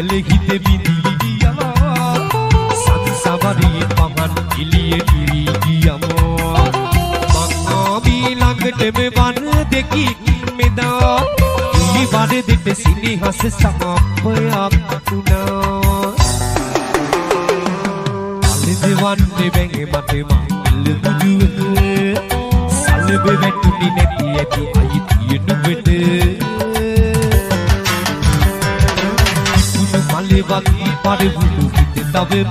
හෙල්ලෙ හිත විඳී ගියා සංසවරී පහන් එළිය කිරී ගියා මං ආවි ළඟටම වන දෙකින් මෙදා ඊ වර දෙට සිනහස සමප්පයක් වුණා අලෙදවන්නේ බැඟේ මට මංගල දුජුවේ සල්බෙ වැටුනි නැති ඇති අයිතිය නුඹට කුණු මලේ වගේ පරිවුණු හිත තවෙම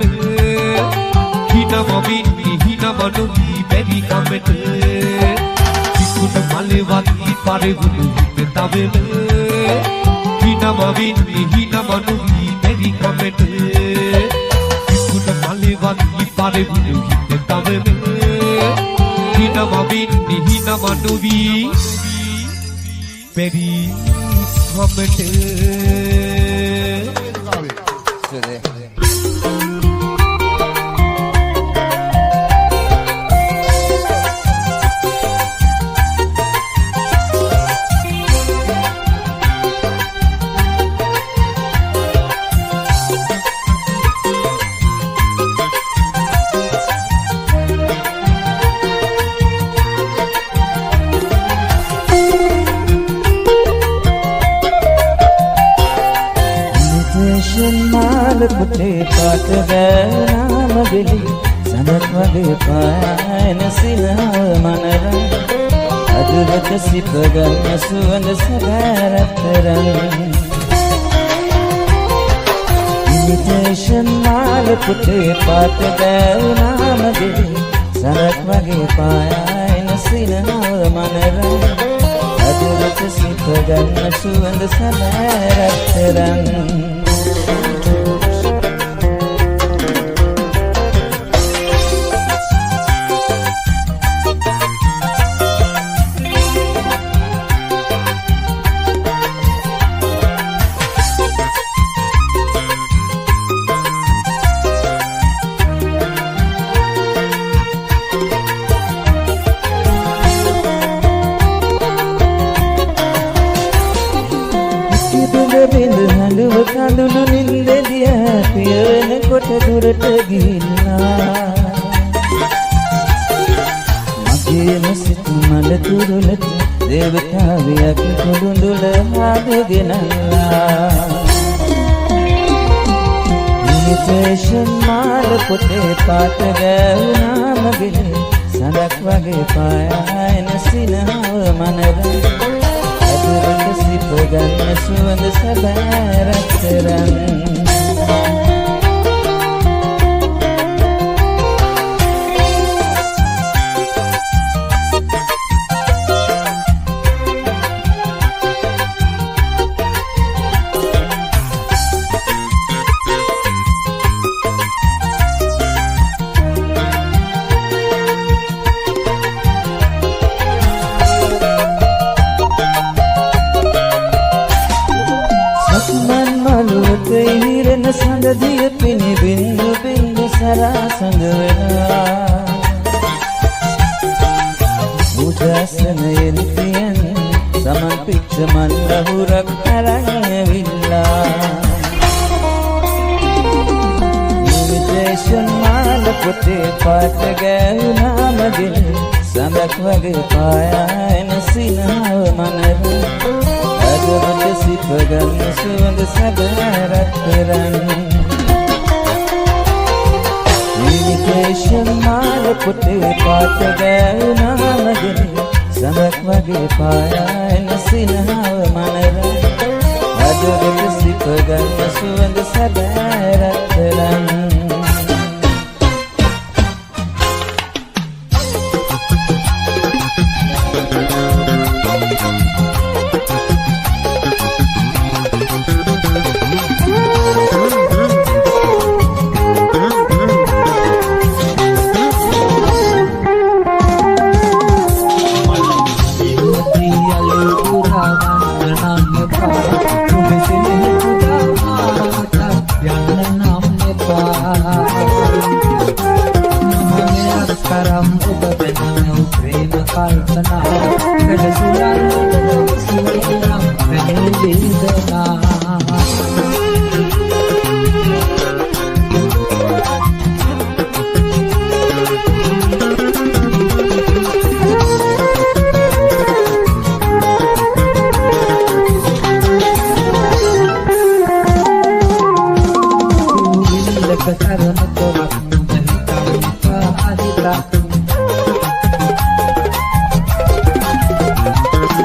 හිනම වින්නි හිනම නොවී බැරි කමට කුණු මලේ වගේ පරිවුණු හිත තවෙම හිනම වින්නි හිනම නොවී බැරි කමට කුණු මලේ වගේ පරිවුණු හිත තවෙම හිනම වින්නි හිනම නොවී බැරි කමට පුතේ පාට ගෑනාම ගෙලි සඳක් වගේ පායන සිනහව මනරන් අදුරට සිප ගන්න සුවඳ සැබෑරත්තරන් ඉමිටේෂන් මාල පුතේ පාට ගෑනාම ගෙලි සඳක් වගේ පායන සිනහව මනරන් අදුරට සිප ගන්න සුවඳ සැබෑරත්තරන් කඳුළු නින්දෙදිය පියවෙන කොට දුරට ගිහිල්ලා මගේම සිත මල තුරුලට දේවතාවියක් කුඩුඳුල හාදගෙනල්ලා ඉමිටේෂන් මාල පොතේ පාට ගෑවුනා මගේ සඳක් වගේ පායන සිනහව මනරන් අදුරට සිප ගන්න සුවඳ සැබෑරත්තරන් සඳදිය පිණි බින්දු බින්දු සරා සඳ වෙනවා උදැසනයෙන් පියන් සමන් පිච්ච මන් ලහුරක් අරන් ඇවිල්ලා ඉමිටේෂන් මාල පොතේ පාට ගෑවුනා මගේ සඳක් වගේ පායන සිනහව මනර අදවට සිප ගන්න සුවඳ සැබෑරත්තරන් ඉමිටේෂන් මාල පොතේ පාට ගෑවුනා මගේ සඳක් වගේ පායන සිනහව මනර අදවට සිප ගන්න සුවඳ සැබෑරත්තරන් Ya karena tolak tanpa adita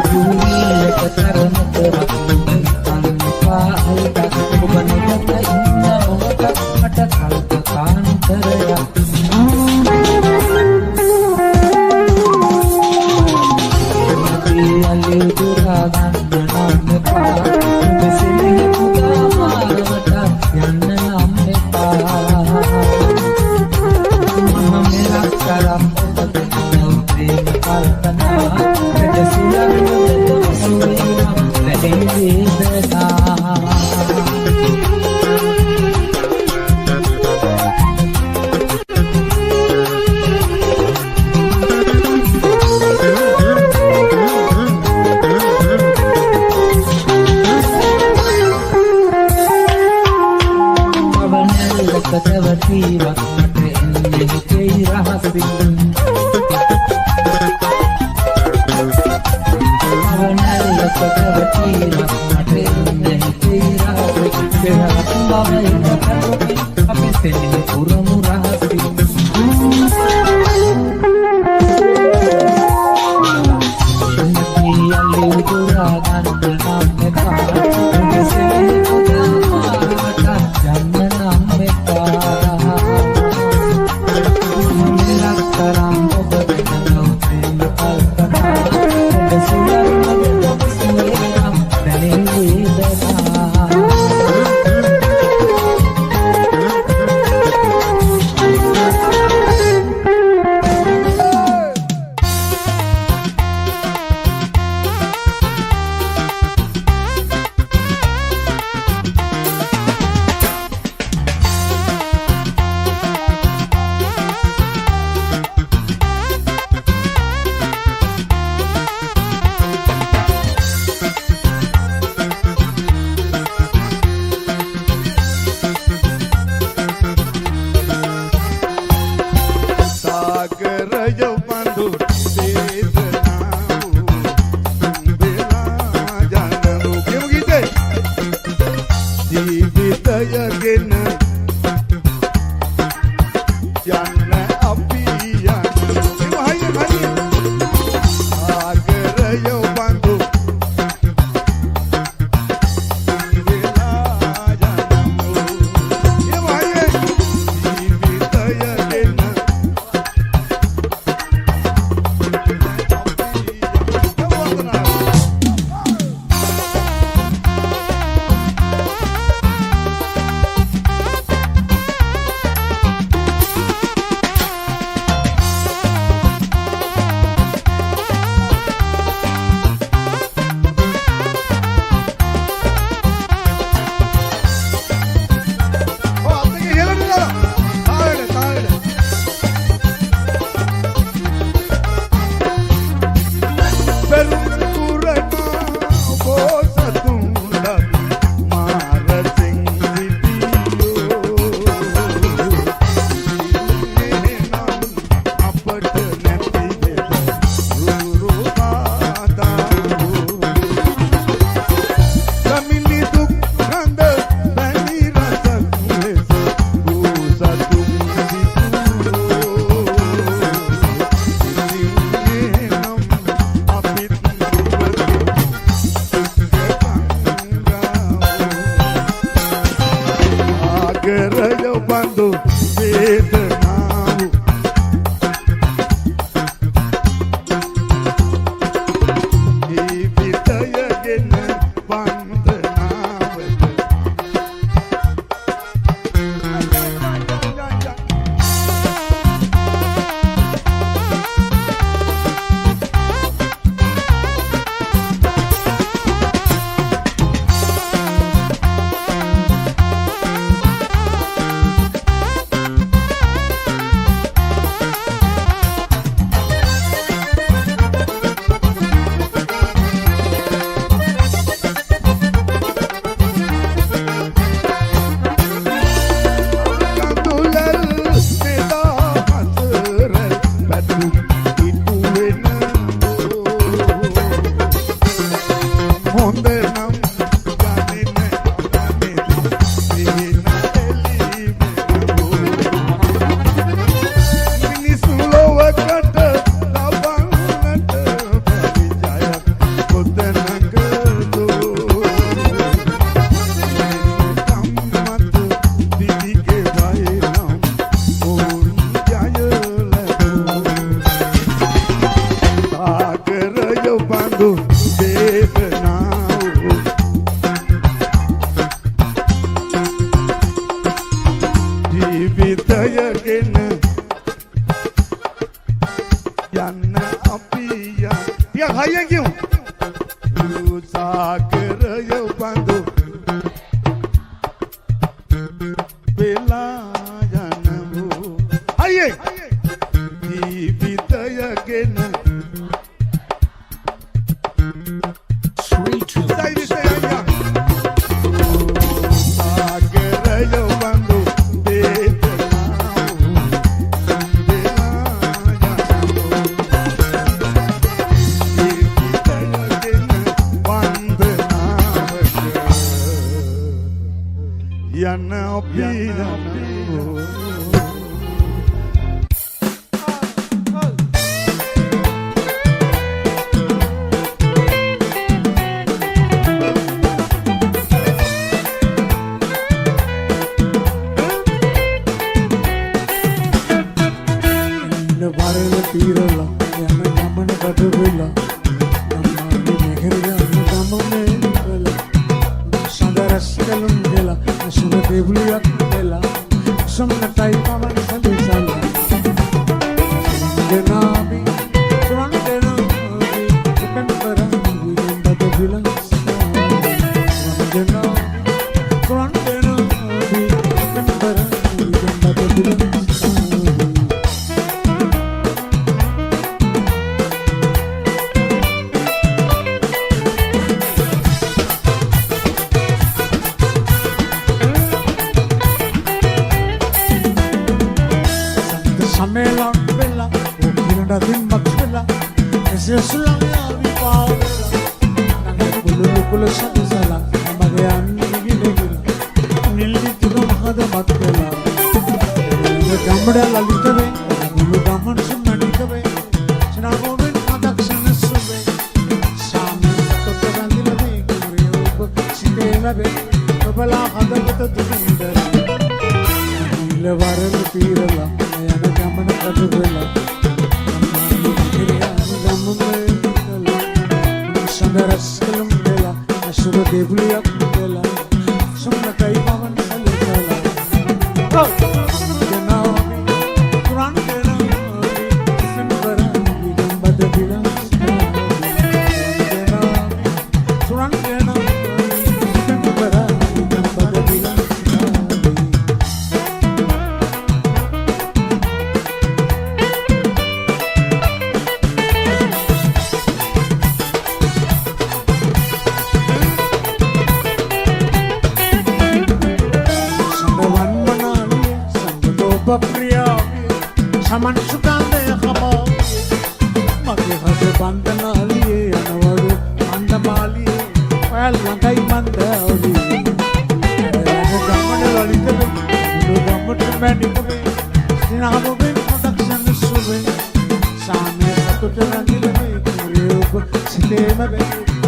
Julia karena tolak tanpa adita bukan kata indah maka ada kata teriak Aliu duragan namme pa besini puga marwata yanna namme pa mera karam prem kalpana jasulan suram vedena Katawativa ini kira hasil Awanal katawativa ini kira hasil Berharap bagai katawativa tapi seni pura-murah hasil Aliu duragan namme pa besini puga marwata yanna namme pa යන අපි යනවා වරල පීරලා යන ගමන කට වෙලා අම්මාගේ මෙහෙර යන ගමනේ වෙලා සඳරස් කලුම් වෙලා අසුර දෙවියක් වෙලා සම්නතයි පවන් සලසලා ජනාබි සුවන්දනෝබි කම්බරන් විඳ බිලන් ජනාබි සුවන්දනෝබි කම්බරන් විඳ බිලන් Samelan bella, ukiranda dimmak bella, ese sulanga vipavela, nange kululu kulu sadisala, amage anni gilegila, nilli tuga mahada matkela, gamda lalitave, gulu gaman sunnadikave, chinagoven adakshana sube, sami totarandilave, kureyup sikelabe, tobala hadagata dukindare, nile varel pirala. යන ගමන කට වෙලා සඳරස් කලුම් වෙලා අසුර දෙවියක් වෙලා සම්නතයි පවන් සලසලා ජනාබි Quran දෙනෝබි සිම්බරන් විදම්බද බිලන් ජනාබි Quran දෙනෝබි සිම්බරන් විදම්බද බිලන් Priya, saman sukande khaba, mage hade bandana liye, anavaru andamali, payal langai mandali. Gamane lalite be, do gamane mani be, sinagamo be production sube, same satutte nandile be, kureyup sitema be,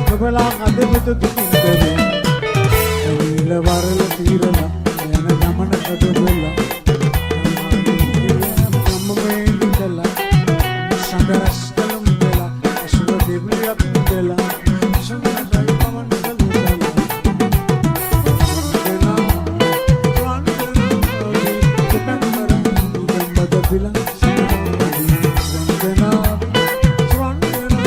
nobala ade be to dukinde be. Nile varala tirala, yana gamane kadu bella. Sandaras kalam bela, asura deviyak bela, sandarai pavan salutala. Bela, tuandera, tependara, udambada bilang bela, tuandera,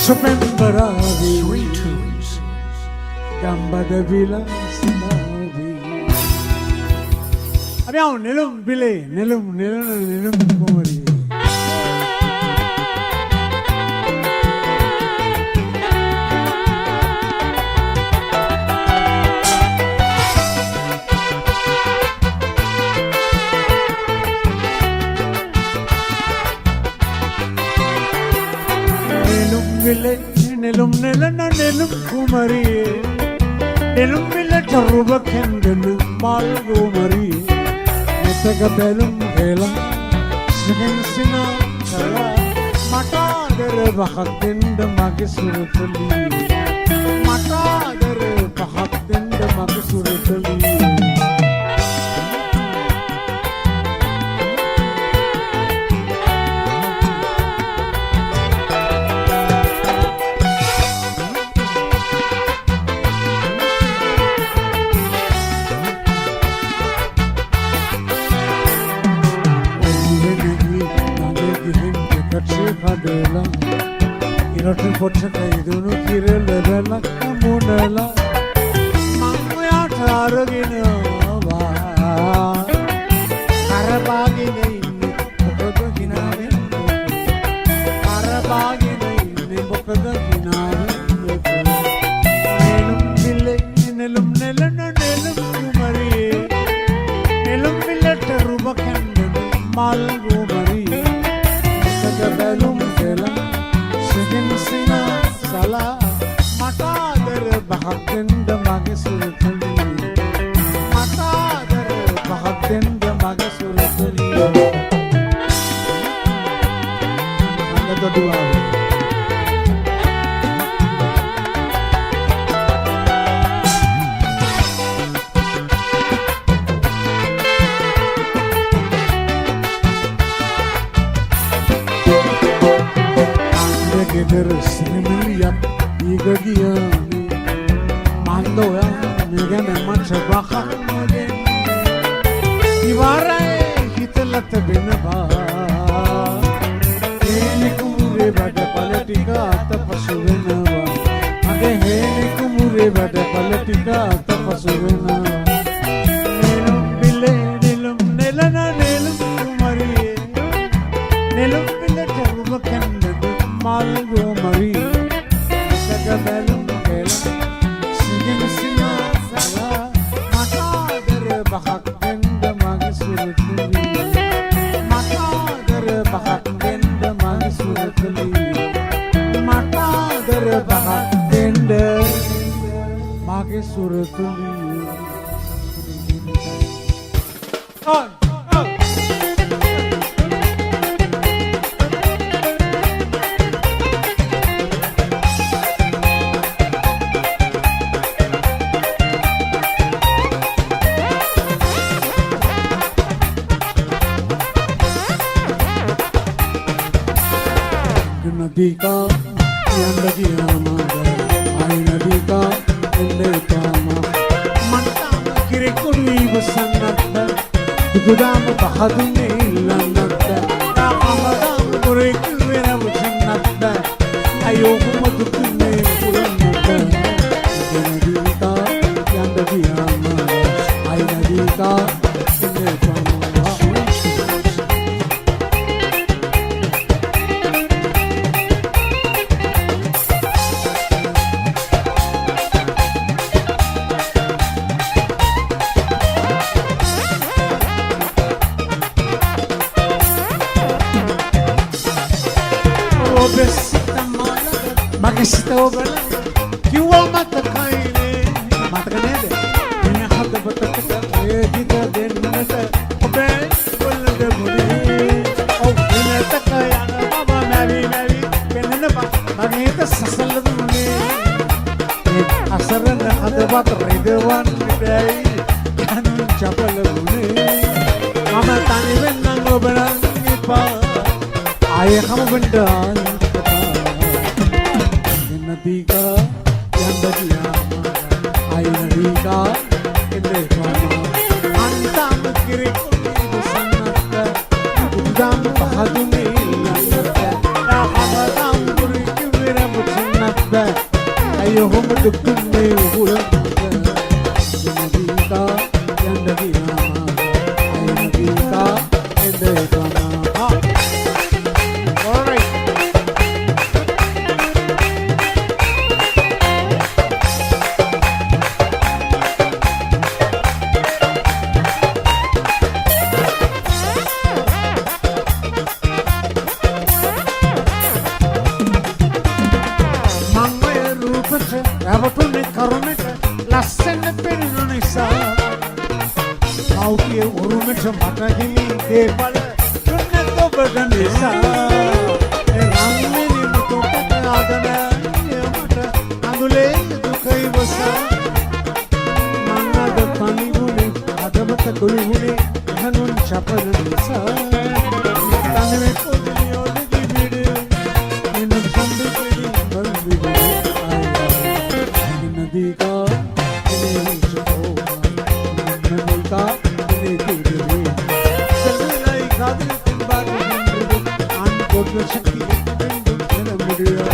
sependara, sweet tunes, gambada bilang sinabi. Abiyaw nilum bile, nilum kumari. Nilum nilana nilum kumari, nilum villa charuba kendenu mal kumari, netaga belum vela, sigen sina chala, mata dere bahaktinda magi surutali, mata dere bahaktinda magi surutali. Irate pocha kaidunu kirela bela kamunela mamya taragina va karabagine inne mokodo hinave karabagine inne mokodo hinave nelum ville nelum nelana nelum kumari nelum ville taruba kandenu mal kumari belum vela sigin sina sala mata der bahakenda mage surthali ගෙදර සිරිමිලියක් ඊගගියානේ මන්ද ඔයා මේ ගැන මට බකක් නොදෙන්නේ ඉවරයි හිතලත වෙනවා හේනි කුමුරේ වැඩ පල ටික අතපසු වෙනවා මගේ හේනි කුමුරේ වැඩ පල ටික අතපසු වෙනවා නෙළුම් පිලේ නෙළුම් නෙලන නෙළුම් කුමරියේ නෙළුම් පිලට උඹ කන්දද මල් ගෝමරි සක බැලුම් කෙල සිගින සිනා සලා මට ආදර බහක් දෙන්න මගේ සුරතුලි මට ආදර බහක් දෙන්න මගේ සුරතුලි මට ආදර බහක් දෙන්න මගේ සුරතුලි on नदी का नदी आई नदी का किरे कुड़ी बसन्नत गुदाम बहदुने लन्नत रामदाम कुरे किवेर बसन्नत अयो मधुकुने पुरन्नत नदी का नदी आई नदी का Magista obala kiwa mata kaine mata kanede ina hadda batakata gita dennata obe bollade mudi au ina takayana baba navi kenna ba magita sasaladu mudi asarana hadda bat ridewan dai kanun chapal mudi mama tani wennan obala nipa aye kham benda नदी का आई नदी का अंतम किरे बसन्नत गुदाम बहदुने लन्नत रामदाम कुरे किवेर बसन्नत अयो हम दुकुने हुलन्नत नदी का आई नदी का Ravatune karunete lassene perinunisa Aukie urumete matagimi depala tunne tobaganisa Ramini mutokata adana yamata andule dukai wasa Mangada pani hune adabata kuli hune hanun chaparanisa Tanme kodili oligi bide inu sambi kili balbi नदी का नदी का चलनाई खादी बात आन coat शक्ति मुड़िया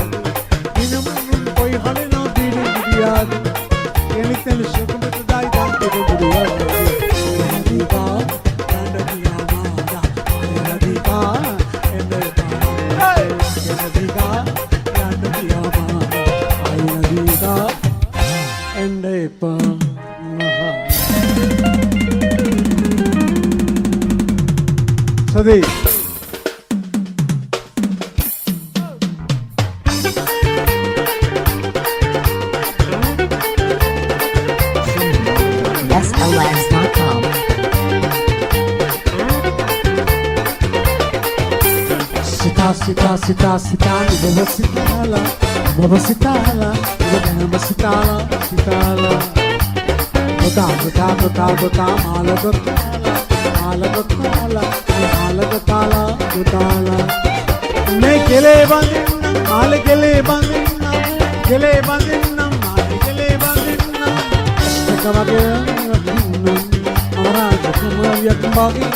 इन मन कोई हले ना दीने मुड़िया ये तेल शुक्र दाई दाते मुड़िया नदी का नदी आमा नदी का नदी का नदी आमा आई नदी का Sadi SLS.com Sita Baba sitala Baba sitala Bota mala gotala Me kele bandina මාළි කෙලේ බඳින්නම් කෙලේ බඳින්නම් මාළි කෙලේ බඳින්නම් එක වගේ අමරාජ කුමාරියක් වගේ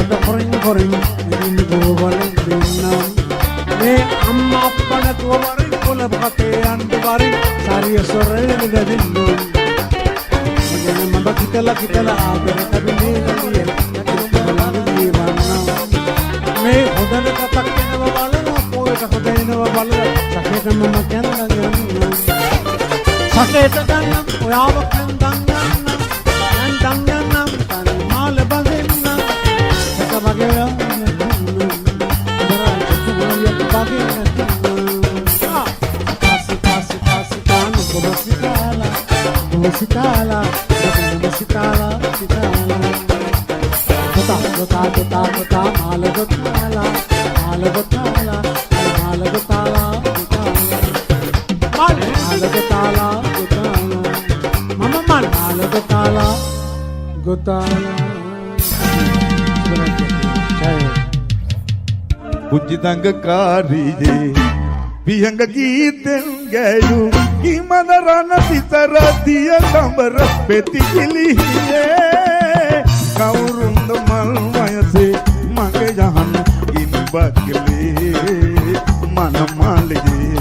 the pouring, the pouring, in the Govan Vietnam. May Amma Panak Wari, Kulabate and the Bari, Sari Sore, the Dindu. Kitala, May Hodan Katakana Vala, Poet of the Vala, Saketa Mamakana, Saketa Dana, Yava Kandana, and Dangana. Musicala, Pujitangakariye Bihanga Giten Gayu Imadarana Pitaratia Kambara Peti Kiliye Kaurunda Malvayase Magayan Inbakile Manamaliye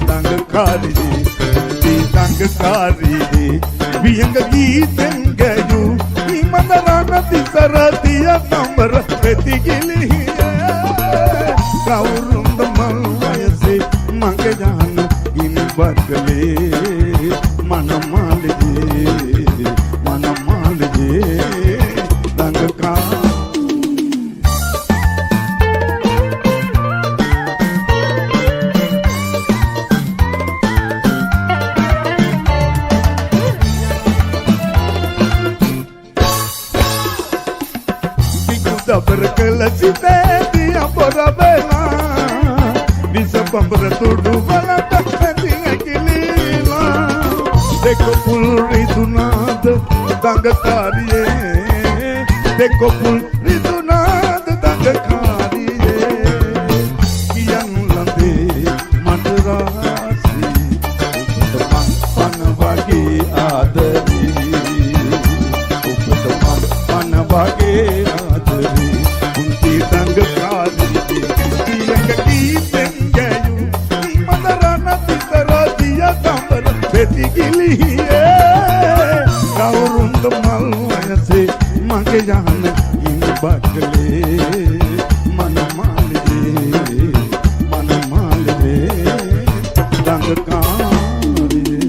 Tangakariye Tangakariye Bihanga Giten Gayu Imadarana Pitaratia Kambara Peti Kiliye Kaurunda Malvayase Magayan Inbakile Manamaliye Tangakariye Berkela site dia porabela bisa pambra tudu balata tinga kilila deko pulri dunad dangakariye deko pulri dunad dangakariye kian lande madrasi upatman panavagi adari upatman panavagi adari Tangakariye Bihanga Giten Gayu Imadarana Pitaratia Kambara Peti Kiliye Kaurunda Malvayase Magayan Inbakile Manamaliye Tangakariye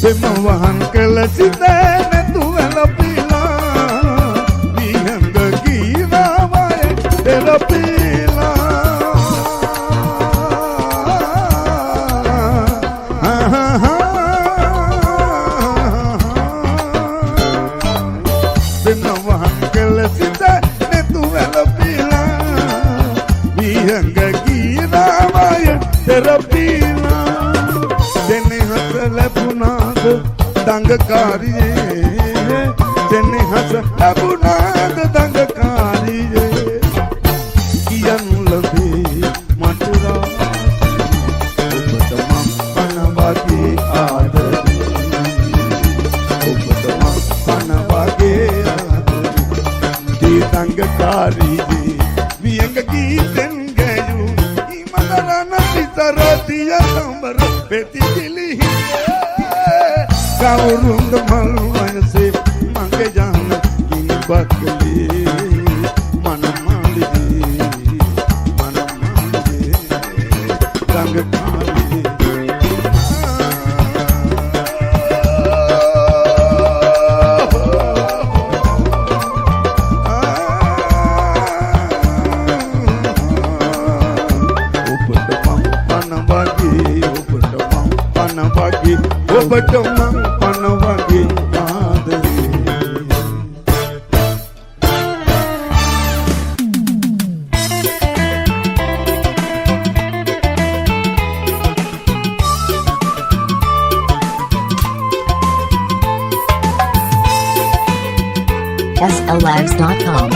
Pemawahan kelasite netuela pila Bihanga gira vae tera pila Pemawahan kelasite netuela pila Bihanga gira vae tera pila Dene hasle punad dangakariye Dene hasle punad dangakariye Kian lade matura Upatamam panavagi adari Upatamam panavagi adari Di dangakariye Bihanga Giten Gayu Imadarana Pitaratia Kambara Peti Kiliye Kaurunda Malvayase Magayan Inbakile Manamaliye Tangakariye. වගේ ඔබට මං පණ වගේ ආදරේ SLLabs.com.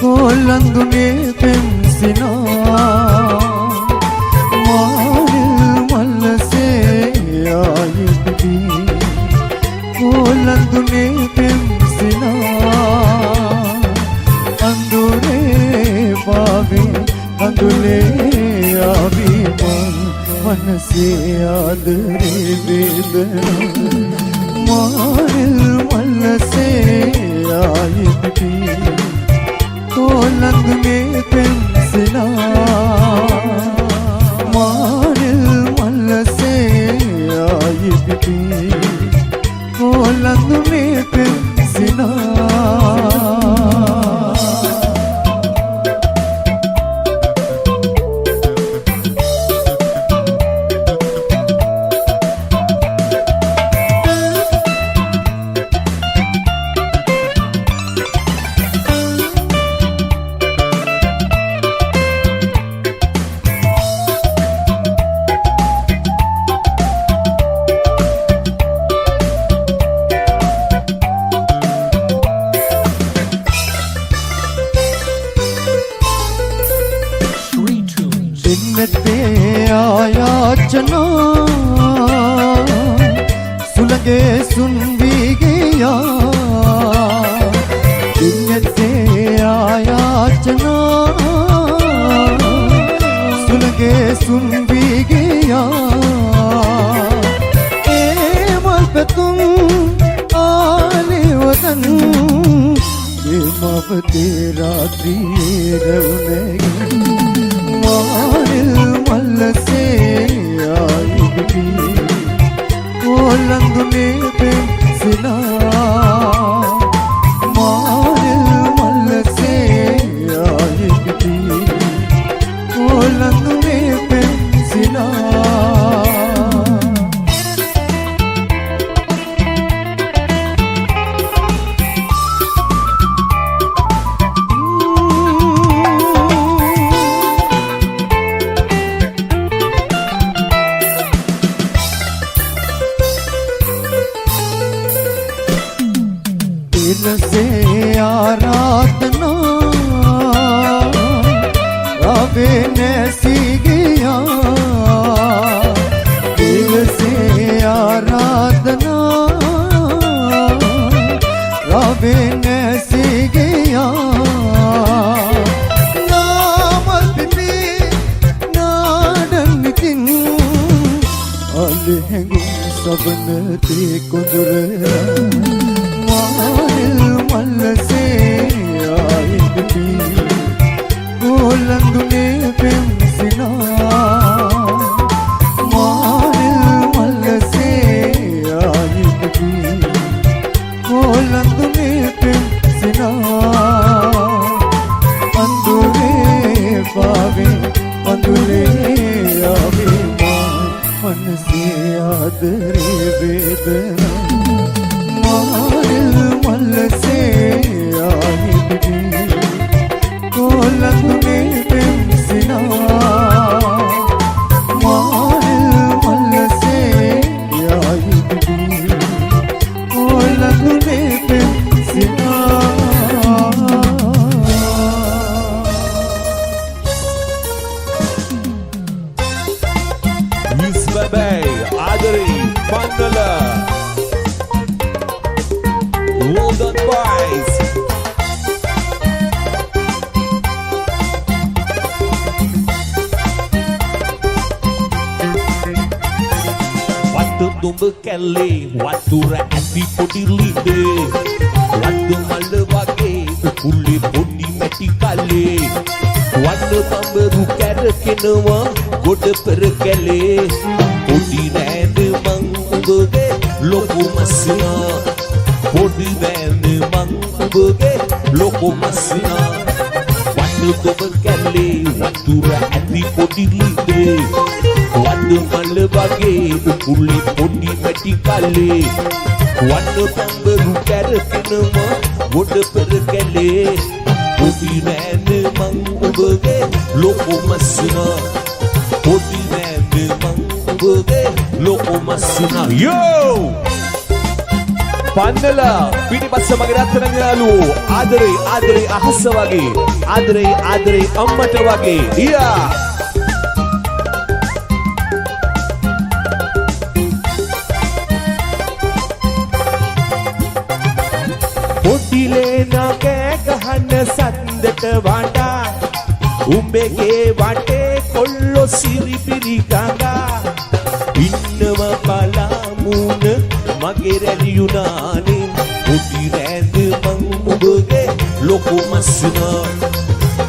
कोलंदुने पेंसिना मारिल मल से आई बिटी कोलंदुने पेंसिना अंदुरे बावे अंदुले आवी मन से आदरे वेदना मारिल मल से आई बिटी कोलंद में पेंसिना मारिल मल से आई बिटी कोलंद में पेंसिना आयाचना सुलगे सुन भी गया दिन से आयाचना सुलगे सुन भी गया ए मल पे तुम आले वतन बेमाफ तेरा रवने मारिल मल से आई बिटी कोलंद में पेंसिना मारिल मल से आई बिटी कोलंद में पेंसिना दिल से आराधना रवे ने सी गया दिल से आराधना रवे ने सी गया नाम बिपी नाडन किन अलहंगुम सबन ते कुदर मारिल मल से आई बिटी कोलंद में पेंसिना मारिल मल से आई बिटी कोलंद में पेंसिना अंदुरे पावे अंदुरे आवे मन से आदरे वेदना मारिल मल से आई बिटी कोलंद में पेंसिना मारिल मल से आई बिटी कोलंद में पेंसिना Mandala London Boys Waktu tumbuh kele Waktu rakyat podi lide Waktu malu bagi Kuli podi mati kali Waktu tambaru kere kenawa Goda perkele Podi rende mang Loku masina Podi පොඩි නෑනේ මං ඔබගේ ලොකු මස්සිනා වඩ ඔබ කැල්ලේ වතුර ඇති පොඩි ලිඳේ වඩ මල වගේ උකුලේ පොඩි මැටි කල්ලේ වඩ පඹරු කැරකෙනම ගොඩ පෙර කැලේ පොඩි නෑනේ මං ඔබගේ ලොකු මස්සිනා පොඩි නෑනේ මං ඔබගේ ලොකු මස්සිනා යෝ පන්නලා පිටිපස්ස මගේ රත්තරන් යාළුවෝ ආදරේ අහස වගේ ආදරේ අම්මට වගේ යා පොඩිලේ නගේ ගහන සද්දට වඩා උඹගේ වටේ කොල්ලෝ සිරිපිරි ගඟා ඉන්නව බලාමුණ මගේ රැලියුනානේ පොඩි නෑද මං ඔබගේ ලොකු මස්සිනා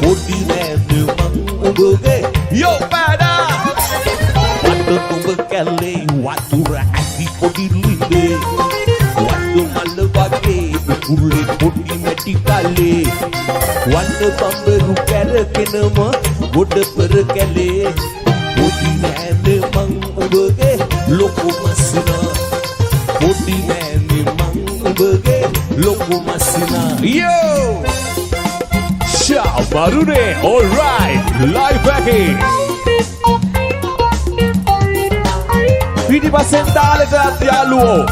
පොඩි නෑද මං ඔබගේ යෝ බෑඩා වඩ ඔබ කැල්ලේ වතුර ඇති පොඩි ලිඳේ වඩ මල වගේ උකුලේ පොඩි මැටි කල්ලේ වඩ පඹරු කැරකෙනම ගොඩ පෙර කැලේ පොඩි නෑද මං ඔබගේ ලොකු මස්සිනා පොඩි නෑනේ මං ඔබගේ ලොකු මස්සිනා යෝ ෂා වරුනේ alright live එකේ පිටිපස්සෙන් තාලෙට යාළුවෝ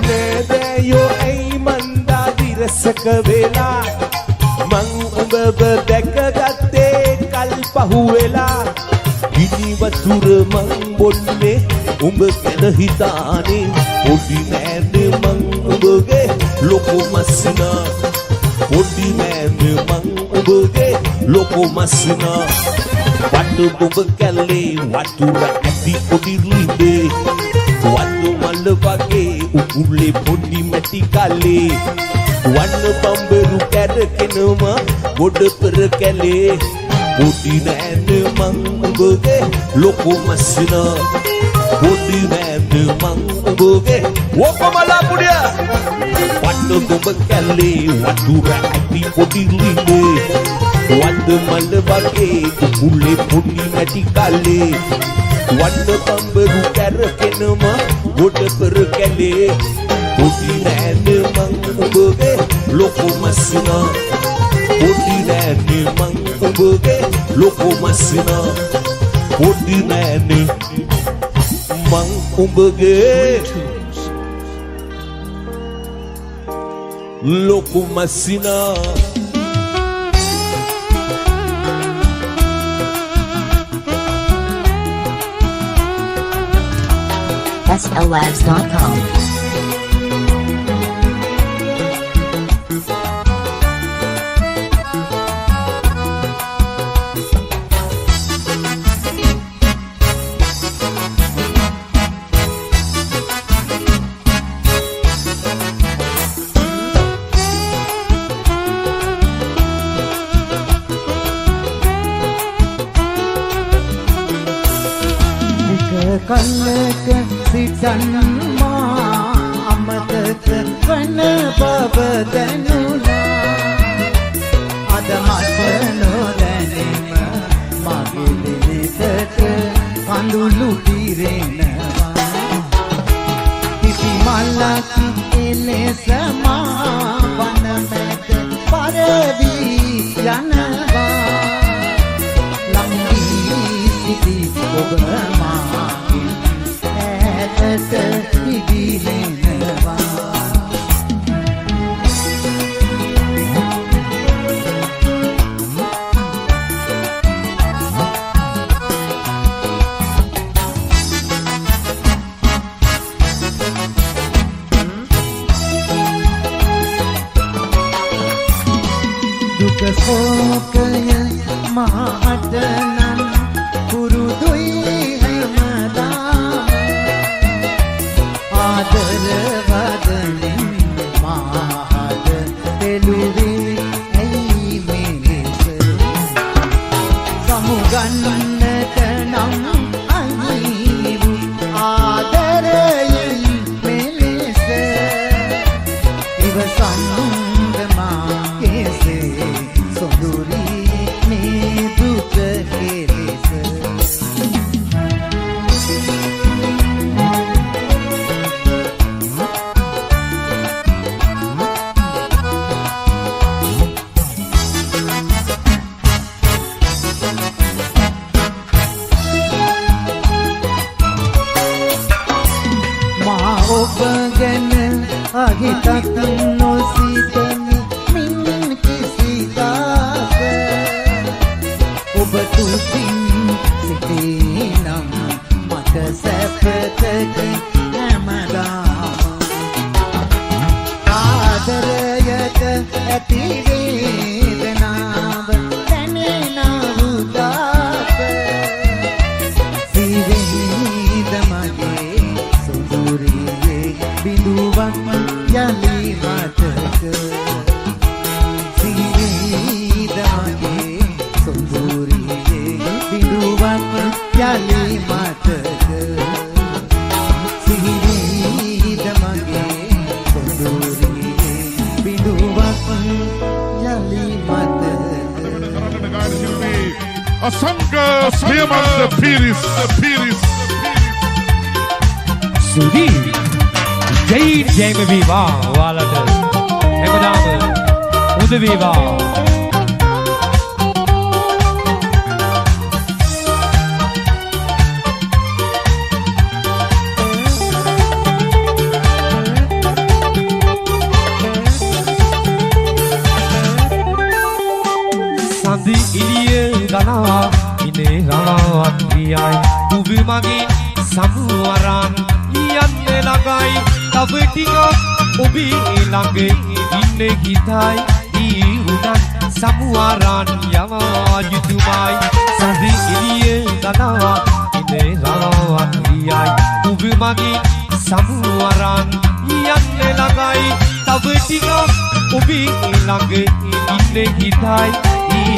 නේදයෝ ඇයි මන්දා දිරසක වෙලා මං උඹව දැකගත්තේ කල් පහුවෙලා ගිනි වතුර මං බොන්නේ උඹ ගැන හිතානේ පොඩි නෑනේ මං උඹගේ ලොකු මස්සිනා පොඩි නෑනේ මං උඹගේ ලොකු මස්සිනා වඩ ඔබ කැල්ලේ වතුර ඇති පොඩි ලිඳේ වඩ මල වගේ උකුලේ පොඩි මැටි කල්ලේ වන්න පඹරු කැරකෙනම ගොඩ පෙර කැලේ පොඩි නෑනේ මං ඔබගේ ලොකු මස්සිනා පොඩි නෑනේ මං ඔබගේ ඔක්කොමලා පුඩිය වන්න ඔබ කැලේ වතුර ඇති පොඩි ලිඳේ වන්න මල වගේ උකුලේ පොඩි මැටි කල්ලේ වන්න පඹරු කැරකෙනම ගොඩ පෙර කැලේ පොඩි නෑනේ මං ඔබගේ ලොකු මස්සිනා පොඩි නෑනේ මං ඔබගේ ලොකු මස්සිනා පොඩි නෑනේ මං ඔබගේ ලොකු මස්සිනා SLabs.com. කල්ලක සිතන්මා අමතක වන බව දැනුණා අද මට නොදැනීම මගේ දිනකට කඳුළු පිරෙනවා පිපි මලක් එලෙසමා වන මැද පරවි යනවා ලංගී සිටි ඔබ දුක සෝකය මහතනම් පුරුදුයි හැමදාම ආදර වදනින් මහත දෙලුවේ ඇයි මෙලෙස සමුගන්නට නම් අහිමි ආදරයෙන් මෙලෙස ඉවසන්ද මා කෙසේ සොඳුරි මේ දුක කෙලෙස ඔබ ගැන අහිතක් නොසිතන මින් කිසිදාක ඔබ තුසින් සිටී නම් මට සැපතකි හැමදාම ආදරයට ඇති වේදනාව දැනෙන උදාක සිවෙහිද මගේ සොඳුරියේ බිඳුවක් යලි මතක සිවෙහිද මගේ සොඳුරියේ බිඳුවක් යලි මතක සිවෙහිද මගේ සොඳුරියේ බිඳුවක් යලි මතක Asanga Piyaman the Piris. සුදී ජයම වේවා ඔයාලට හැමදාම හොඳ වේවා සඳි එළිය ගලා ඉනේ රාත්‍රියයි ඔබ මගේ සමුවරන් යන්නේ ළඟයි තව ටිකක් ඔබේ ළඟ ඉන්නේ හිතයි ඊ උනත් සමුවරන් යවා යුතුමයි සඳි එළිය ගලා ඉනේ රාත්‍රියයි ඔබ මගේ සමුවරන් යන්නේ ළඟයි තව ටිකක් ඔබේ ළඟ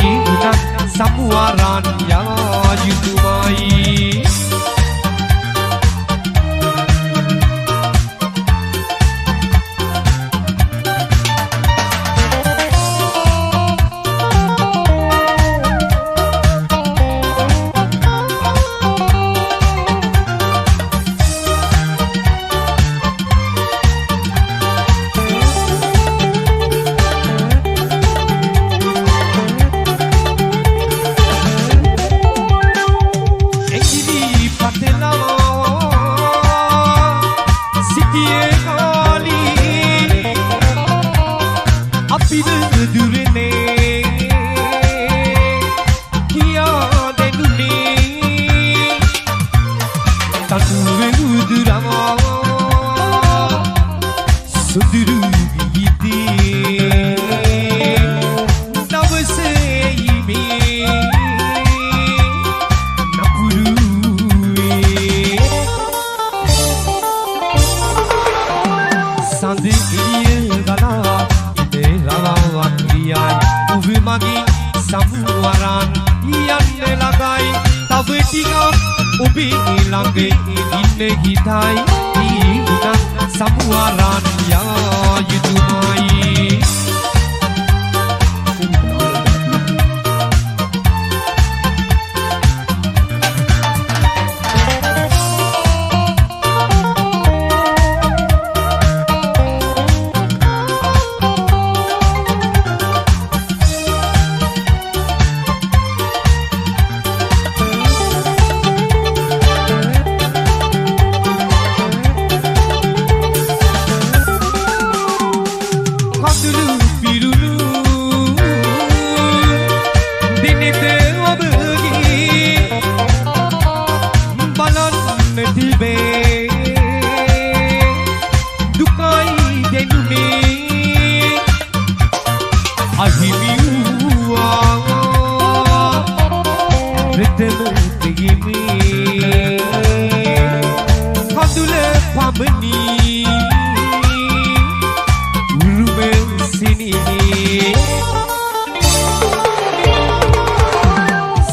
ඉන්නේ හිතයි ඊ උනත් සමුවරන් යවා යුතුමයි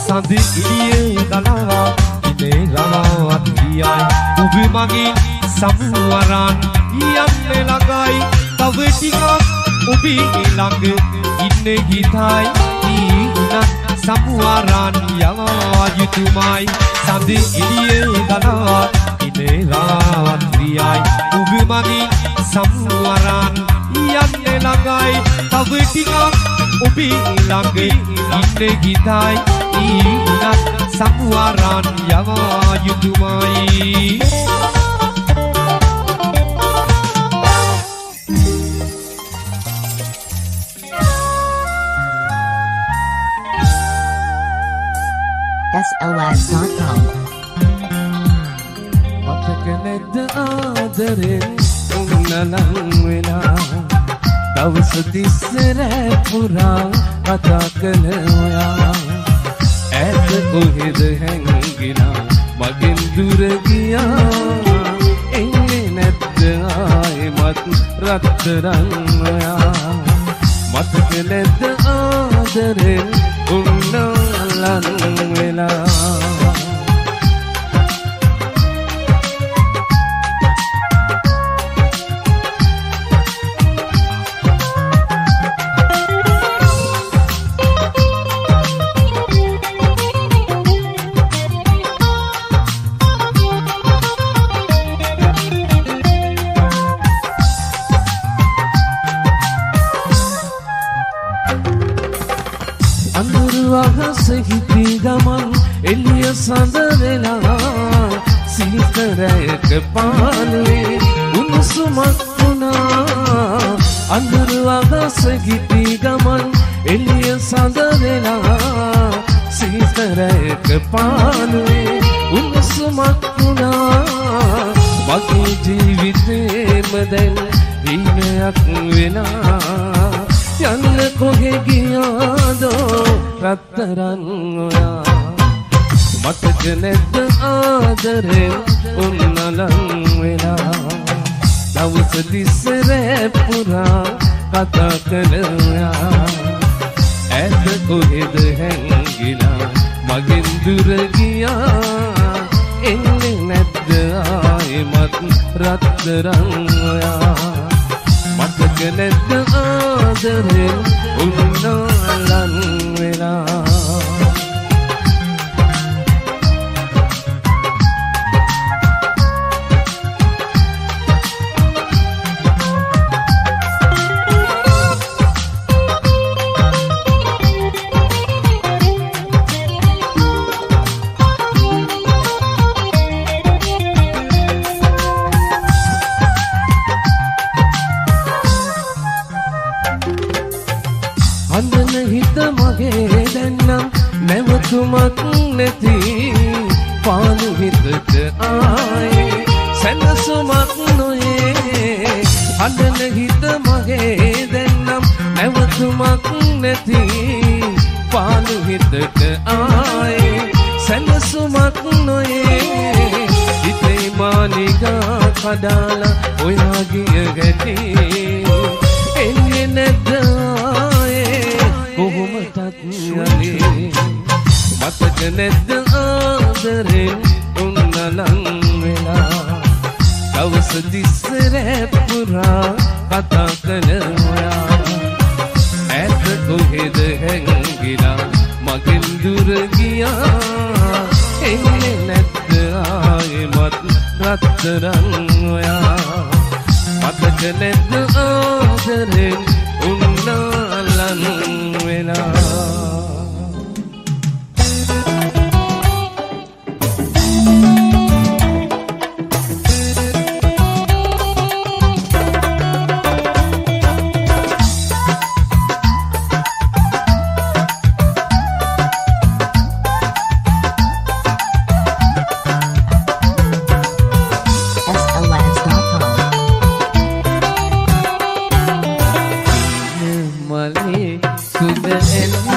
Sandi iliye dalawa ඔබ මගින් සමුවරන් යන්න ළඟයි තව ටිකක් ඔබේ ළඟ ඉන්න ගිතයි ඊනත් සමුවරන් යවා යුතුමයි සඳ එළිය ගලා ඉනේ රාත්‍රියයි ඔබ මගින් සමුවරන් යන්න ළඟයි තව ටිකක් ඔබේ ළඟ ඉන්න ගිතයි ඊනත් සමුවරන් යවා යුතුමයි SLS.com. මතකනැද්ද ආදරෙන් උන්නලන් වෙලා දවස තිස්සර පුරා කතා කළ ඔයා ඇත කොහෙද හැංගිලා මගෙන් දුර ගියා එන්නේ නැද්ද ආයෙමත් රත්තරන් ඔයා මතකනැද්ද ආදරෙන් උන්නලන් වෙලා හිටි ගමන් එළිය සඳ වෙලා සීතරයක පාළුවේ උණුසුමක් වුණා අඳුරු අගස හිටි ගමන් එළිය සඳ වෙලා සීතරයක පාළුවේ උණුසුමක් වුණා මගේ ජීවිතේම දැන් හිණයක් වෙලා යන්න කොහෙ ගියාදෝ රත්තරන් ඔයා මතක නැද්ද ආදරෙන් උන්නලන් වෙලා දවස තිස්සර පුරා කතා කළ ඔයා ඇත කොහෙද හැංගිලා මගෙන් දුර ගියා එන්නේ නැද්ද ආයෙමත් රත්තරන් ඔයා මතක නැද්ද ආදරෙන් උන්නලන් වෙලා අඳන හිත මගේ දැන්නම් නැවතුමක් නැති පාළු හිතට ආයේ සැනසුමක් නොයේ අඳන හිත මගේ දැන්නම් නැවතුමක් නැති පාළු හිතට ආයේ සැනසුමක් නොයේ හිතේ මාලිගා කඩාලා ඔයා ගිය ගැටි එන්නේ නැද්ද කොහොමටත් යන්නේ මතක නැද්ද ආදරෙන් උන්නලන් වෙලා දවස තිස්සර පුරා කතා කළ ඔයා ඇත කොහෙද හැංගිලා මගෙන් දුර ගියා එන්නේ නැද්ද ආයෙමත් රත්තරන් ඔයා මතක නැද්ද ආදරෙන් උන්නලන් වෙලා SLS.com.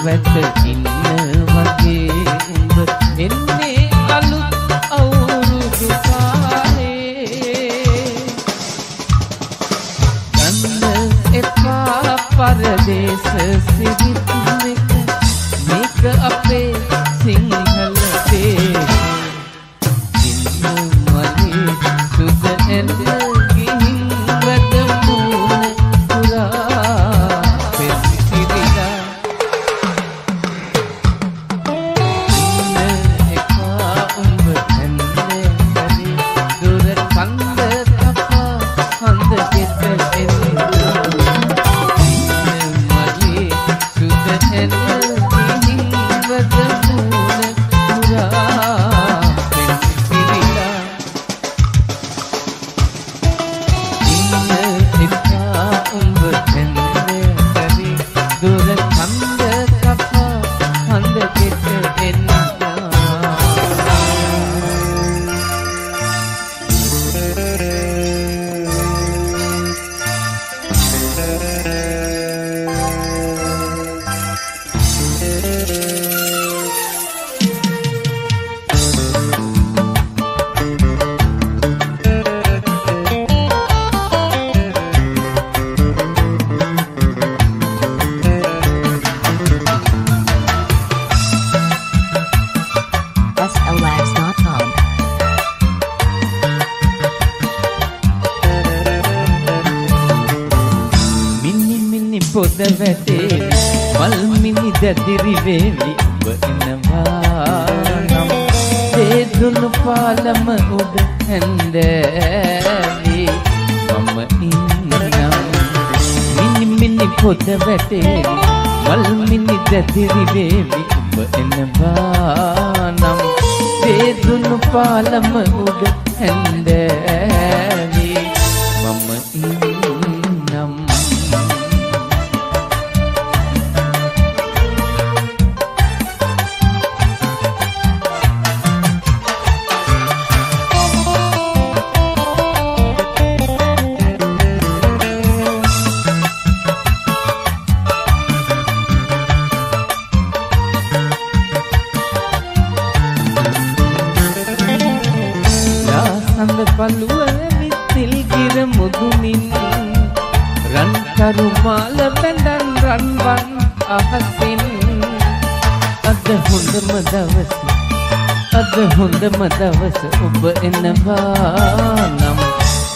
වැට ඉන්න වගේ උඹ එන්නේ අලුත් අවුරුදු කාලේ ගන්න එපා පරදේශ සිරිත් මේක අපේ සිංහල දේශේ පොද වැටේ මල් මිනි දැදිරි වේවි ඔබ එනවා නම් දේදුණු පාලම උඩ හැන්දෑවි මම ඉන්නම් මිනි මිනි පොද වැටේ මල් මිනි දැදිරි වේවි ඔබ එනවා නම් දේදුණු පාලම උඩ හැන්දෑවි මම ඉන්නම් පළුවනි තිල්ගිර මුදුනින් රන් කරුමාල බැඳන් රන්වන් අහසින් අද හොඳම දවස ඔබ එනවා නම්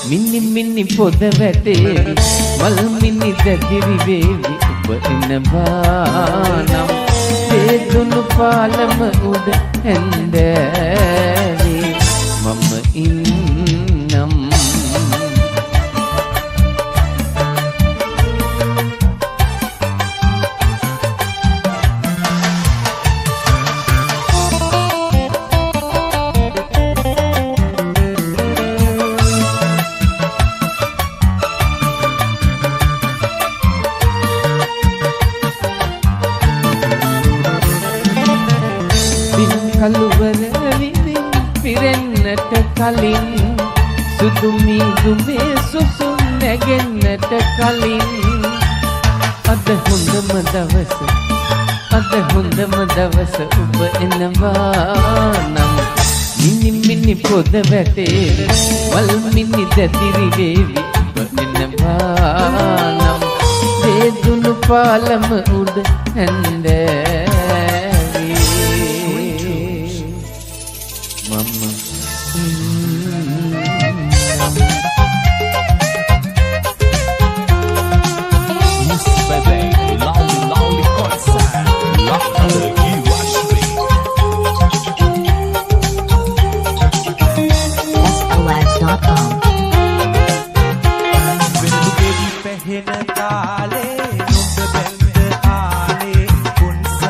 මිනි මිනි පොද වැටේ මල් මිනි දැදිරි වේවි ඔබ එනවා නම් දේදුණු පාලම උඩ හැන්දෑවි මම ඉන්නම් දින කළුවර විදින් පිරෙන්නට කලින් සුදු මීදුමේ සුසුම් නැගෙන්නට කලින් අද හොඳම දවස ඔබ එනවා නම් මිනි මිනි පොද වැටේ මල් මිනි දැදිරි වේවි ඔබ එනවා නම් දේදුණු පාලම උඩ හැන්දෑවි මම SLX.com. වෙනුගෙඩි පැහෙන තාලේ නුඹ බැඳ ආලේ කුන්ස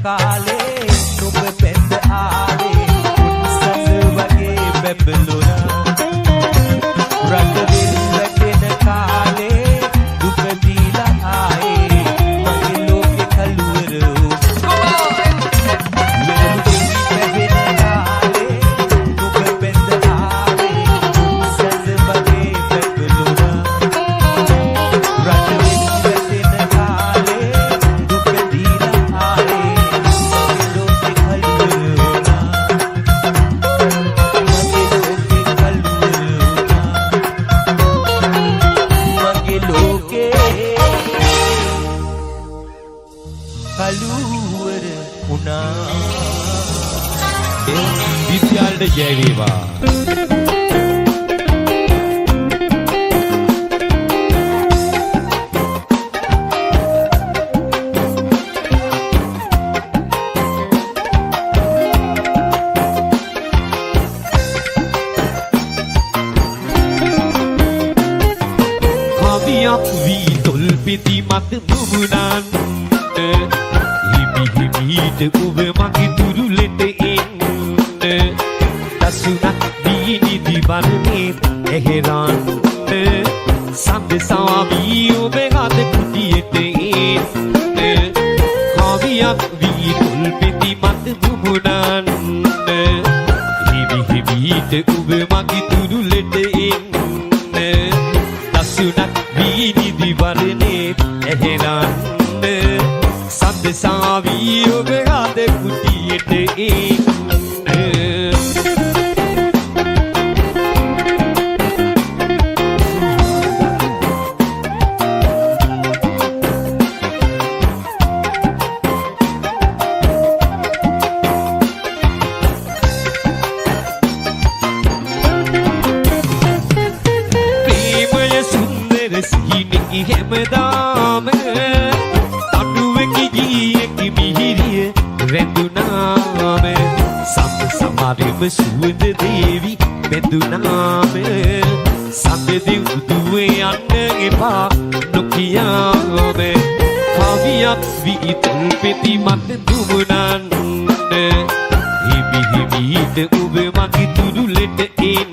කාලේ නුඹ පෙන්ද ආවේ සඳ වගේ බැබළුණා රට වෙල්ලටෙන කාලේ දුක දීලා ආයේ මගේ ලෝකේ කළුවර කළුවර වුණා විද්‍යාලට ජය වේවා කවියක් වී තොල් පිටි මත මුමුණන් හිමිහිමීට ඔබ මගේ දුරුලෙට එන්න දසුනක් දීනිදි වන්නේ එහෙරන්න සම්දසාවී ඔබ හද කුටියට එන්න කවියක් වී තොල් පිටි මත මුමුණන් හිමිහිමීට ඔබ මගේ දුරුලෙට එන්න දසුනක් දීනිදි වන්නේ එහෙරන්න සාවී ඔබ හද කුටියට එන්න ප්‍රේමය සුන්දර සිහිනෙහි හැමදාම රැඳුනාම සම සමරෙම සුවඳ දේවි බැඳුනාම සඳදිව් දුවේ යන්න එපා නොකියාම කවියක් වී තොල් පෙති මත දුමුණන් හිමිහිමීට ඔබ මගේ තුරුලෙට එන්න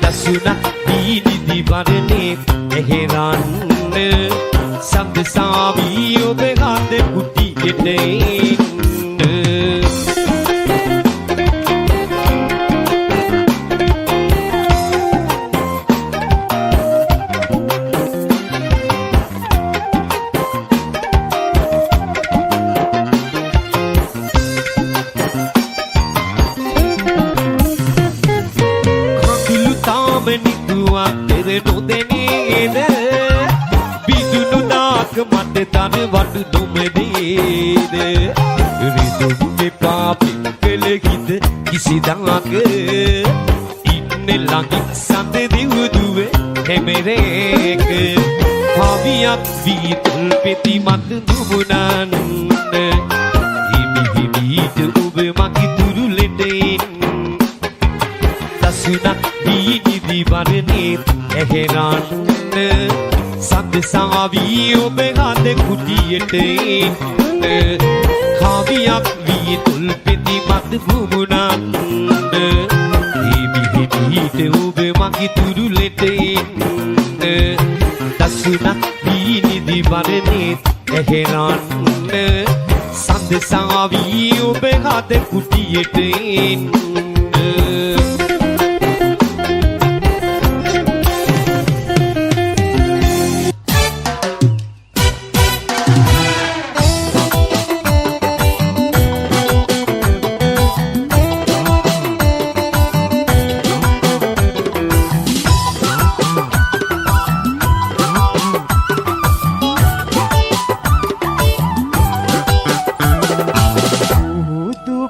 දසුනක් දීනිදි වරනේ එහෙරන්න සම්දසාවී ඔබ හද කුටියට එන්න කඳුළු තාම නිදුවක් පෙර නොදැනේද බිදුණු නාක මට තන වඩු නොමදේද රිදුම් එපා පින්කල හිත කිසිදාක ඉන්න ළඟින් සඳ දිවුදුව හැමරේක කවියක් වී තොල් පෙති මත දුමුණන් හිමිහිමීට ඔබ මගේ දුරුලෙට එන්න දසුනක් දීනිදි වරනේ එහෙරන්න සඳසාවී ඔබ හද කුටියට එන්න කවියක් වී තොල් පෙති මත මුමුණන් හිමිහිමීට ඔබ මගේ තුරුලෙට එන්න දසුනක් දීනිදි වරනේ එහෙරන්න සඳසාවී ඔබ හද කුටියට එන්න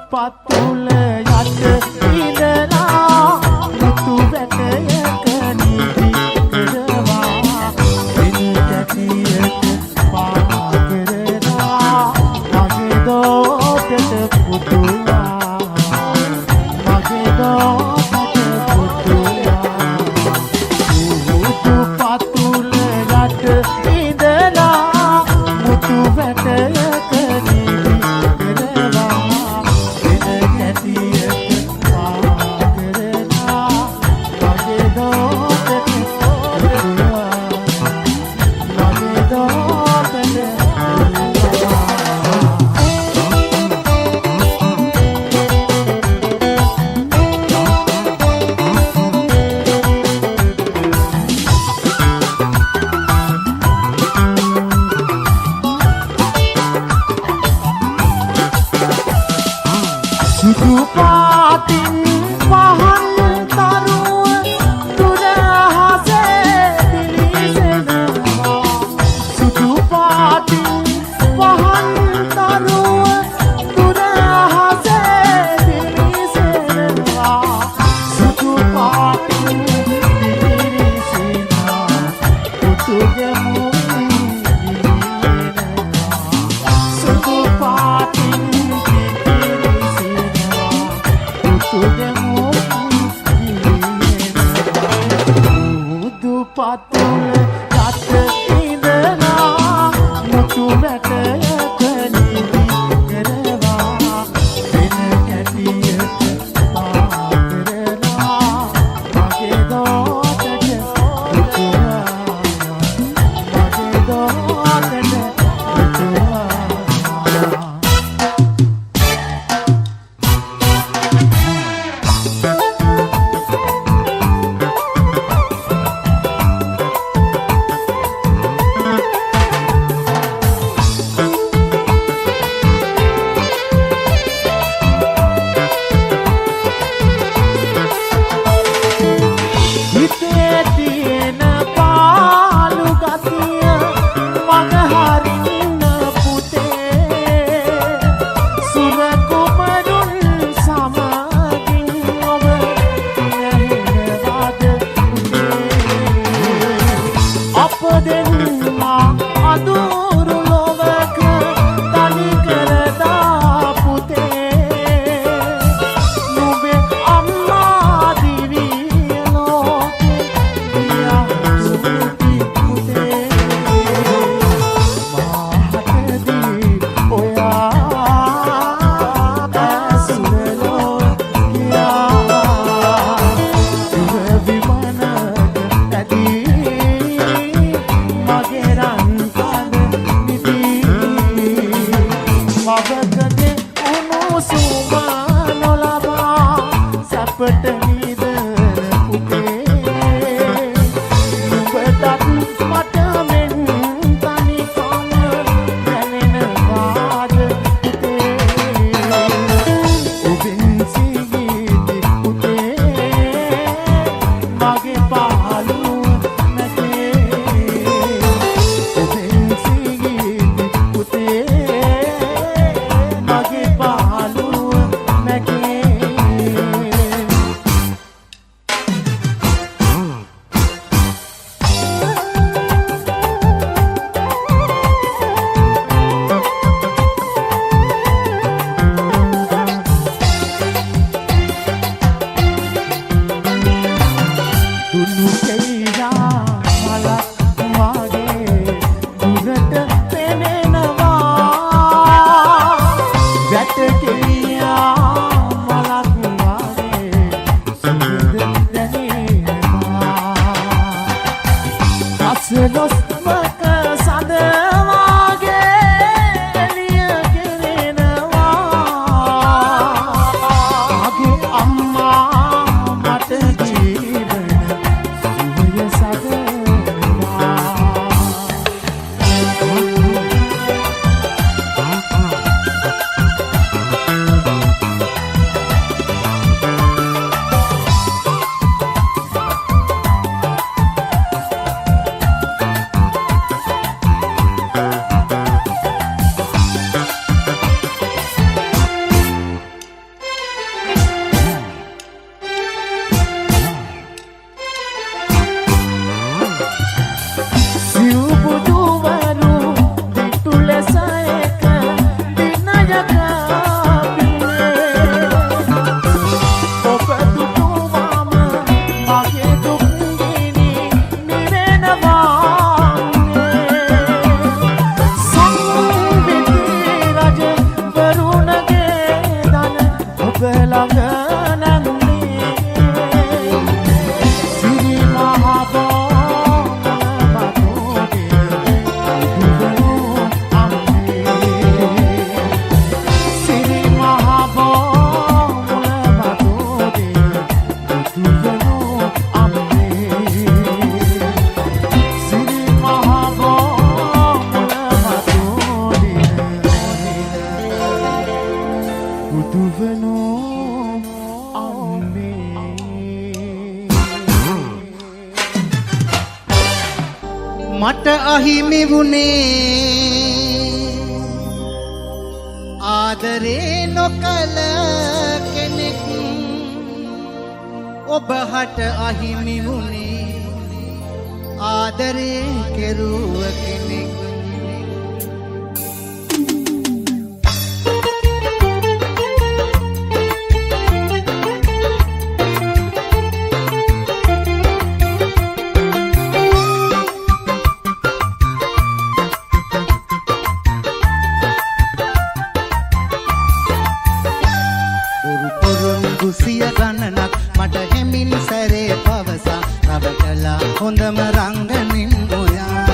පතුල යට ඉඳලා මුතු වැටයක නිදි කරවා දින කැටියට පා කරනවා මගේ දෝතට පුතුලා මගේ දෝතට පුතුලා මුතු පතුල යට ඉඳලා මුතු වැටයක නිදි සුදු පාටින් පහන් තරුව දුර අහසේ දිලිසෙනවා සුදු පාටින් පහන් තරුව දුර අහසේ දිලිසෙනවා සුදු පාටින් දිලිසෙනවා පුතුගේ සුදු පාටින් පතුල කට ඉඳලා මුතු වැටයක නිවි කරවා වෙන කැටියට පා කරලා මගේ දෝතට උතුරා මගේ දෝතට උතුරා හිතේ තියෙන පාළු ගතිය මග හරින්න පුතේ සුර කුමරුන් සමගින් ඔබ නැහෙනවාද පුතේ අප දෙන්නා අඳුරු ලොවක තනි කරදා පුතේ නුඹේ අම්මා දිවිය ලෝකේ පියා සුපි පුතේ මාහතදී ඔයා ඇසුරලෝ කියා සුර විමනක ඇදී මගේ රන් කඳ නිදී මවකගේ උණුසුම නොලබා සැපට නිදන පුතේ නුඹටත් මට මෙන් තනිකම දැනෙනවාද පුතේ ඔබෙන් සිගිති පුතේ මගේ පාළුව නැතේ ඔබෙන් සිගිති පුතේ මගේ පාළුව නැකේ දුනු කෙයිලා මලක් වාගේ දුරට පෙනෙනවා වැට කෙලියා මලක් වාගේ සුවඳ දැනෙනවා අසලොස්මක සඳ වාගේ එළිය කෙරෙනවා මගේ අම්මා මට ජීවන සුවය සදනවා සිව්බුදුවරු දිටු ලෙස එක දිනයක පිනේ ඔබ දුටුවාම මගේ දුක් ගිනි නිවෙනවා සංවිධි රජ වරුණගේ දන ඔබ ළඟ නැන්නේ සිරි මහා Budu veno මට අහිමි වුණේ ආදරේ නොකළ කෙනෙක් ඔබ හට අහිමි වුණේ ආදරේ කෙරුව කෙනෙක් සිය ගණනක් මට හැමින් සැරේ පවසා රවටලා හොඳම රංගනින් ඔයා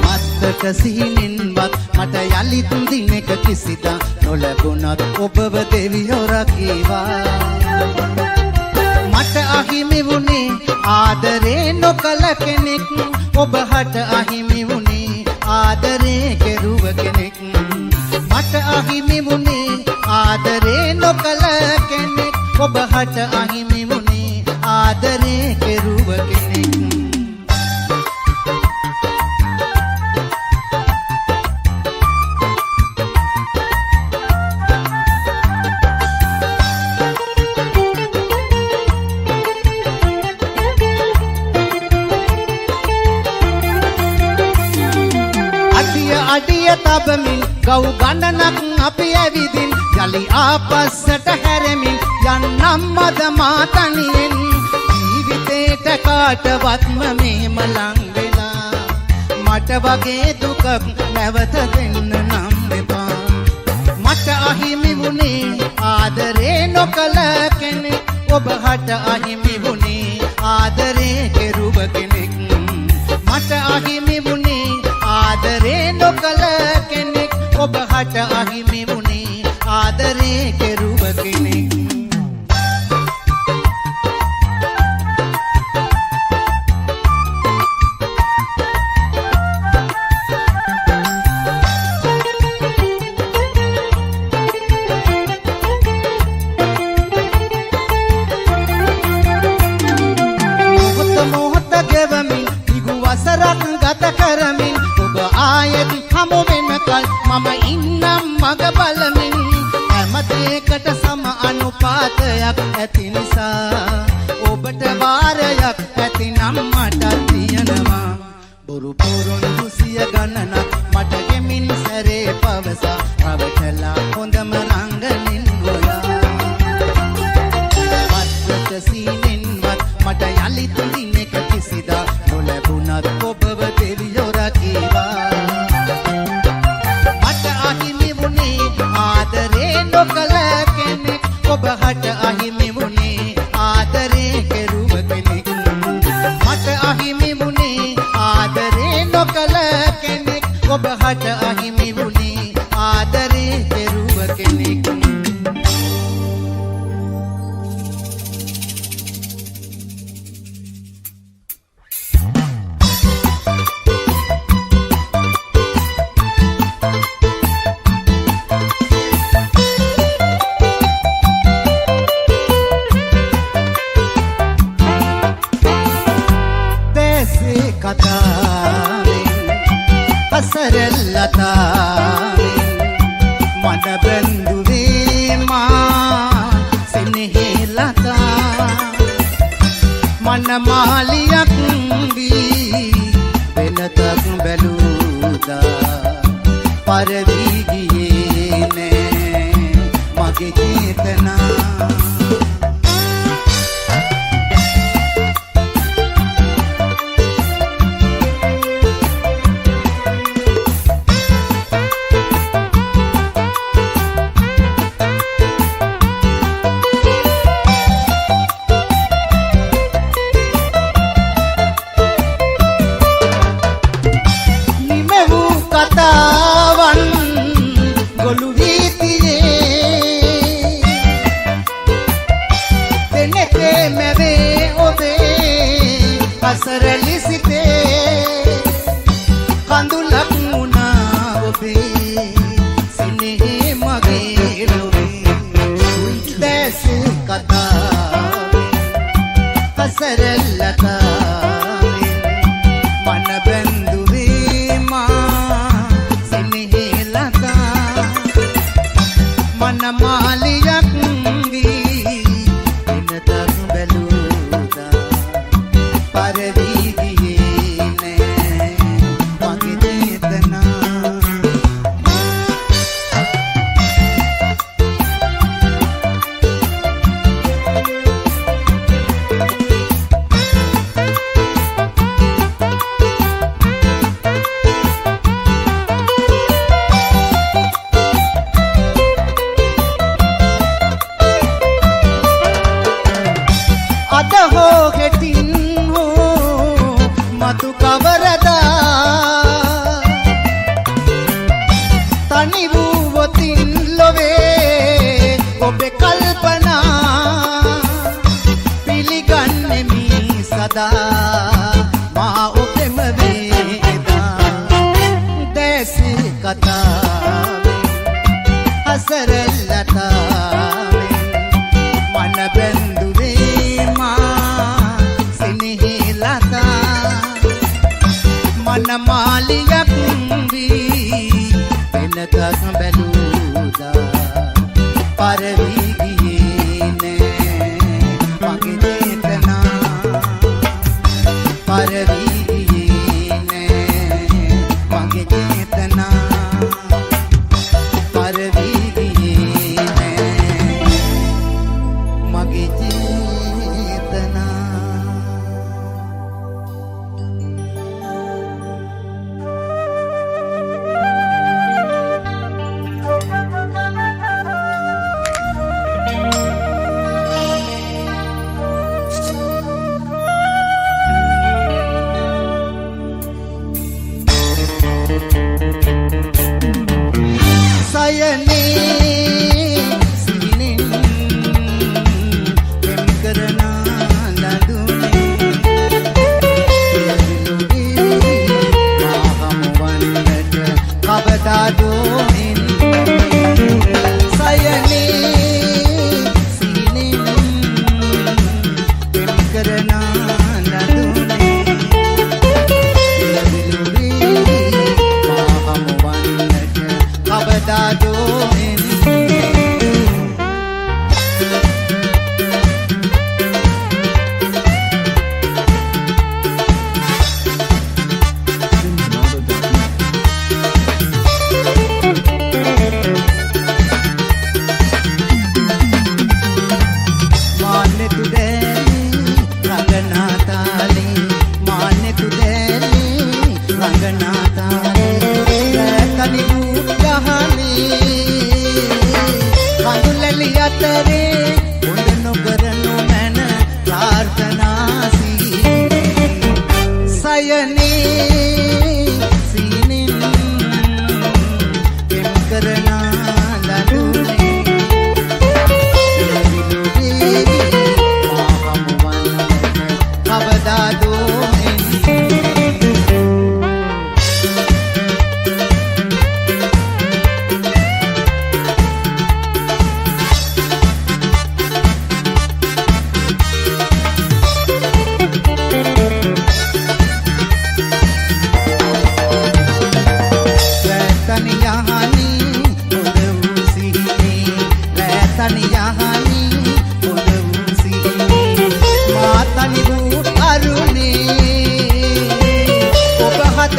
මත්තක සිහිනින්වත් මට යලිත් දිනක කිසිදා නොලැබුණත් ඔබව දෙවියෝ රකීවා මට අහිමි වුණේ ආදරේ නොකළ කෙනෙක් ඔබ හට අහිමි වුණේ ආදරේ කෙරුව කෙනෙක් මට අහිමි වුණේ ආදරේ නොකළ කෙනෙක් ඔබ හට අහිමි වුණේ ආදරේ කෙරුව කෙනෙක් අඩිය තබමින් ගව් ගණනක් අපි ඇවිදින් යලි ආපස්සට හැරෙමින් යන්නම් මද මාතනියෙන් ජීවිතේට කාටවත්ම මෙහෙම ලං වෙලා මට වගේ දුකක් නැවත දෙන්න නම් එපා මට අහිමි වුණේ ආදරේ නොකළ කෙනෙක් ඔබ හට අහිමි වුණේ ආදරේ කෙරුව කෙනෙක් මට අහිමි වුණේ ආදරේ නොකළ කෙනෙක් ඔබ හට අහිමි වුණේ ආදරේ කෙරුව කෙනෙක් මොහොත මොහොත ගෙවමින් දිගු වසරක් ගත කරමින් ඔබ ආයෙත් හමු වෙනකල් මම ඉන්නම් මග බලමින් හැම දෙයකට සම අනුපාතයක් ඇති නිසා ඔබට වාරයක් ඇතිනම් මට තියෙනවා බොරු පොරොන්දු සිය ගණනක් මට ගෙමින් සැරේ පවසා රවටලා හොඳම රංගනින් ගොයා වත්වට සීනෙන්වත් මට යලිත් දිනක කිසිදා නොලැබුණත් ඔබව දෙවියෝ රකීවා මට අහිමි වුණේ ආදරේ නොකළ කෙනෙක් ඔබ හට අහිමි වුණේ ආදරේ කෙරුව කෙනෙක් මට අහිමි වුණේ ආදරේ නොකළ කෙනෙක් ඔබ හට අහිමි වුණේ ආදරේ කෙරුව කෙනෙක් මන බඳුවේ මා සෙනෙහෙලතා මන මාලියක් වී වෙනතක් බැලුදා පරවී ගියේ නෑ මගේ චේතනා අද හෝ හෙටින් හෝ මතු කවරදා තනි වූවොතින් ලොවේ ඔබේ කල්පනා පිළිගන්නෙමි සදා මා ඔබෙම වේදා දැසි කතාවෙන් හසරලතාවෙන් මන බැඳුවේ මා සිනහලතා මන මාලියක් වී වෙනතක් බැලූදා පරවී ගියේ නෑ මගේ චේතනා පරවී ගියේ නෑ මගේ චේතනා පරවී ගියේ නෑ මගේ චේතනා සයනේ සිහිනෙන් පෙම් කරනා ලදුනේ එවිලුගේ මා හමුවන්නට කවදාදෝ එන්නේ සයනේ සිහිනෙන් පෙම් කරනා ලදුනේ එවිලුගේ මා හමුවන්නට කවදාදෝ මාන්නේ තුදේ රංගනා තාලේ මාන්නේ තුදේ රංගනා තාලේ තනි වූ යහනේ කඳුලැලි අතරේ හොඳ නොකරනු මැන ප්‍රාර්ථනා සයනේ සීනෙන් පෙම් කරනා ලදුනේ කවදාදෝ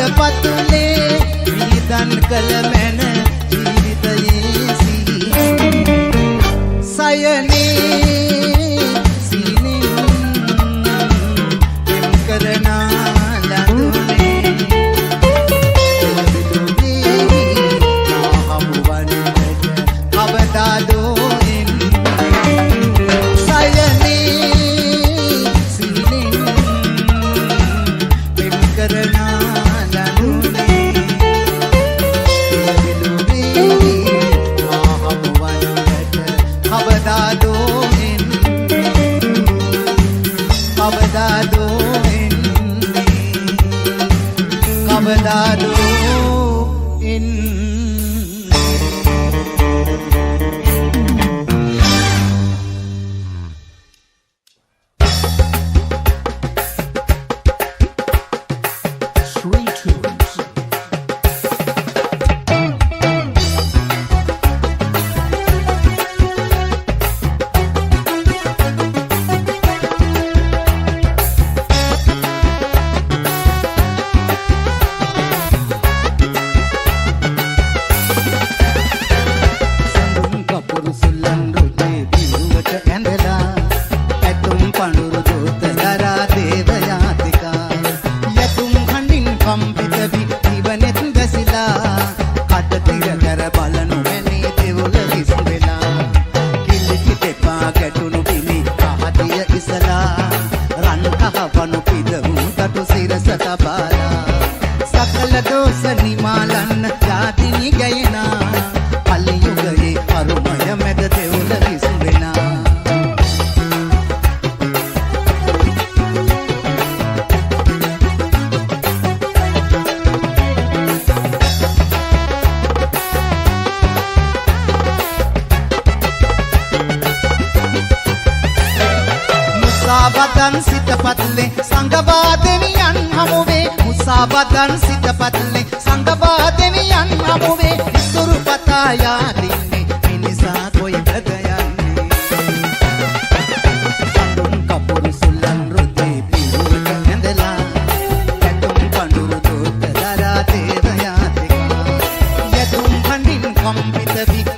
පතුලේ විහිදන් කළ මැන ජීවිතයේ සයනේ සීනෙන් පෙම් කරනා ලදුනේ එවිලුගේ මා හමුවන්නට කවදාදෝ එන්නේ සයනේ සීනෙන් පෙම් කරනා මුසාවදන් සිත පත්ලේ සංගවා දෙවියන් හමුවේ මුසාවදන් සිත පත්ලේ සංගවා දෙවියන් හමුවේ ඉතුරු පතා යාදින්නේ මිනිසා කොයිද යන්නේ සතුන් කපුරු සුල්ලන් රුධේ පිරුවක ඇඳලා ඇතුම් පඳුරු දුක් දරා දේව යාතිකා යතුම් කණ්ඩින් කම්පිත වී